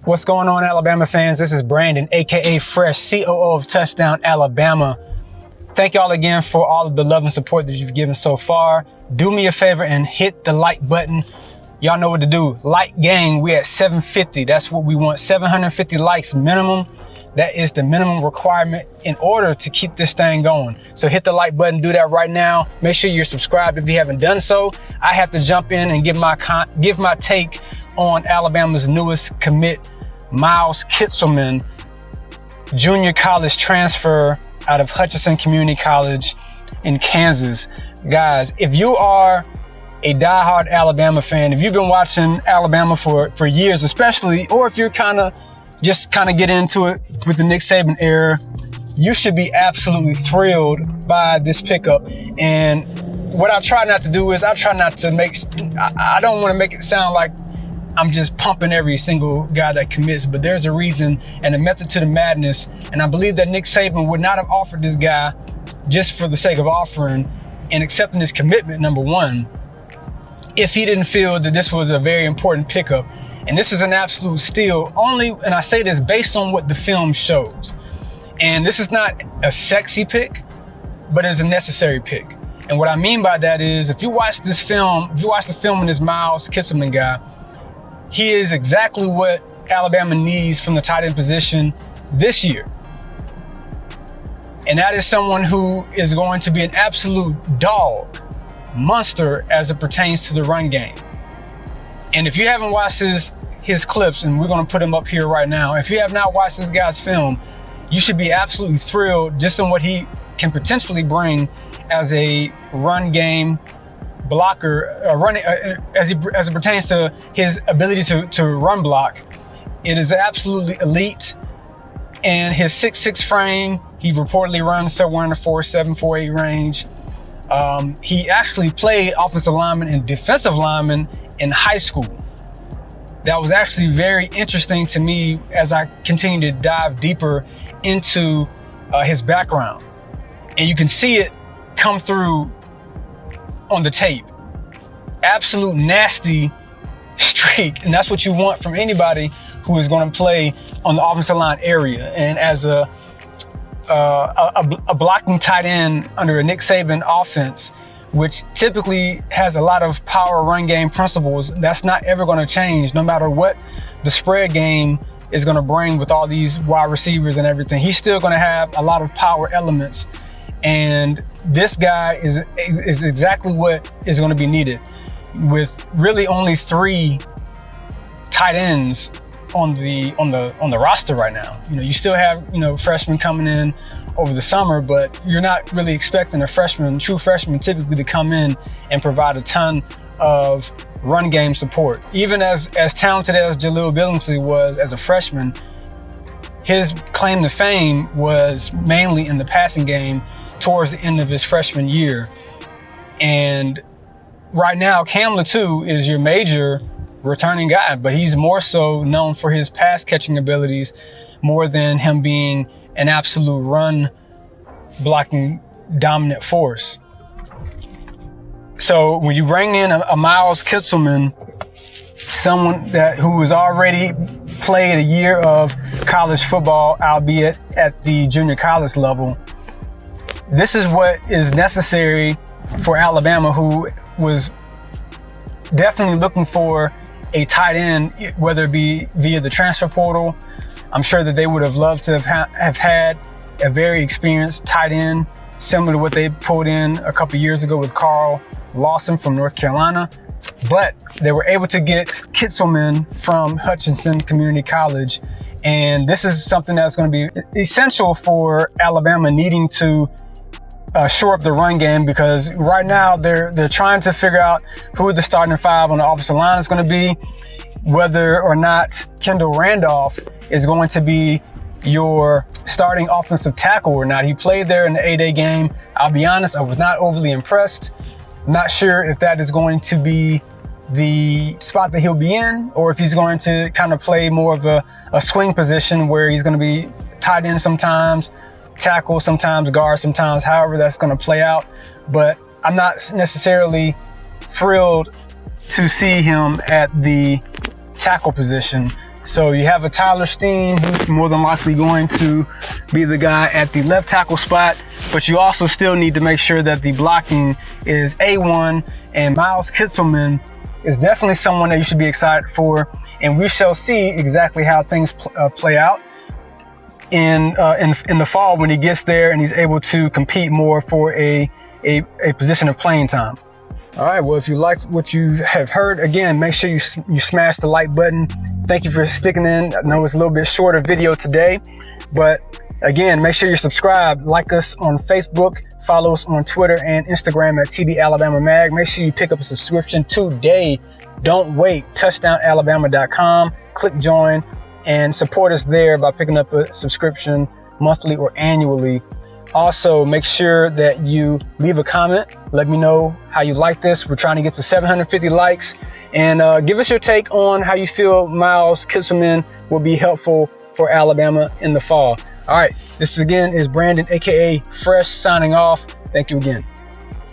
What's going on, Alabama fans? This is Brandon, aka Fresh, COO of Touchdown Alabama. Thank y'all again for all of the love and support that you've given so far. Do me a favor and hit the like button. Y'all know what to do. Like gang, we at 750. That's what we want. 750 likes minimum. That is the minimum requirement in order to keep this thing going. So hit the like button, do that right now. Make sure you're subscribed if you haven't done so. I have to jump in and give my take on Alabama's newest commit, Miles Kitselman, junior college transfer out of Hutchinson Community College in Kansas. Guys, if you are a diehard Alabama fan, if you've been watching Alabama for years especially, or if you're kind of get into it with the Nick Saban era, you should be absolutely thrilled by this pickup. And what I try not to do is I don't want to make it sound like I'm just pumping every single guy that commits, but there's a reason and a method to the madness. And I believe that Nick Saban would not have offered this guy just for the sake of offering and accepting his commitment, number one, if he didn't feel that this was a very important pickup. And this is an absolute steal and I say this based on what the film shows. And this is not a sexy pick, but it's a necessary pick. And what I mean by that is if you watch the film in this Miles Kitselman guy, he is exactly what Alabama needs from the tight end position this year. And that is someone who is going to be an absolute dog, monster as it pertains to the run game. And if you haven't watched his clips, and we're going to put him up here right now, if you have not watched this guy's film, you should be absolutely thrilled just on what he can potentially bring as a run game blocker, as it pertains to his ability to run block. It is absolutely elite. And his 6'6" frame, he reportedly runs somewhere in the 4'7", 4'8" range. He actually played offensive lineman and defensive lineman in high school. That was actually very interesting to me as I continue to dive deeper into his background. And you can see it come through on the tape. Absolute nasty streak. And that's what you want from anybody who is going to play on the offensive line area. And as a blocking tight end under a Nick Saban offense, which typically has a lot of power run game principles, that's not ever going to change no matter what the spread game is going to bring with all these wide receivers and everything. He's still going to have a lot of power elements. And this guy is exactly what is going to be needed, with really only 3 tight ends on the roster right now. You still have freshmen coming in over the summer, but you're not really expecting a true freshman typically to come in and provide a ton of run game support. Even as talented as Jaleel Billingsley was as a freshman, his claim to fame was mainly in the passing game towards the end of his freshman year. And right now, Cam Latu is your major returning guy, but he's more so known for his pass catching abilities more than him being an absolute run blocking dominant force. So when you bring in a Miles Kitselman, someone who has already played a year of college football, albeit at the junior college level, this is what is necessary for Alabama, who was definitely looking for a tight end, whether it be via the transfer portal. I'm sure that they would have loved to have had a very experienced tight end, similar to what they pulled in a couple years ago with Carl Lawson from North Carolina. But they were able to get Kitselman from Hutchinson Community College. And this is something that's going to be essential for Alabama needing to shore up the run game, because right now they're trying to figure out who the starting 5 on the offensive line is going to be, whether or not Kendall Randolph is going to be your starting offensive tackle or not. He played there in the A-Day game. I'll be honest, I was not overly impressed. Not sure if that is going to be the spot that he'll be in, or if he's going to kind of play more of a swing position where he's going to be tight end sometimes, tackle sometimes, guard sometimes, however that's going to play out. But I'm not necessarily thrilled to see him at the tackle position So you have a Tyler Steen, who's more than likely going to be the guy at the left tackle spot, but you also still need to make sure that the blocking is A1, and Miles Kitselman is definitely someone that you should be excited for, and we shall see exactly how things play out in the fall when he gets there and he's able to compete more for a position of playing time. All right, well, if you liked what you have heard, again, make sure you smash the like button. Thank you for sticking in. I know it's a little bit shorter video today, but again, make sure you subscribe, like us on Facebook, follow us on Twitter and Instagram at TD Alabama Mag. Make sure you pick up a subscription today. Don't wait. TouchdownAlabama.com. Click join and support us there by picking up a subscription monthly or annually. Also, make sure that you leave a comment. Let me know how you like this. We're trying to get to 750 likes. And give us your take on how you feel Miles Kitselman will be helpful for Alabama in the fall. All right, this again is Brandon, aka Fresh, signing off. Thank you again.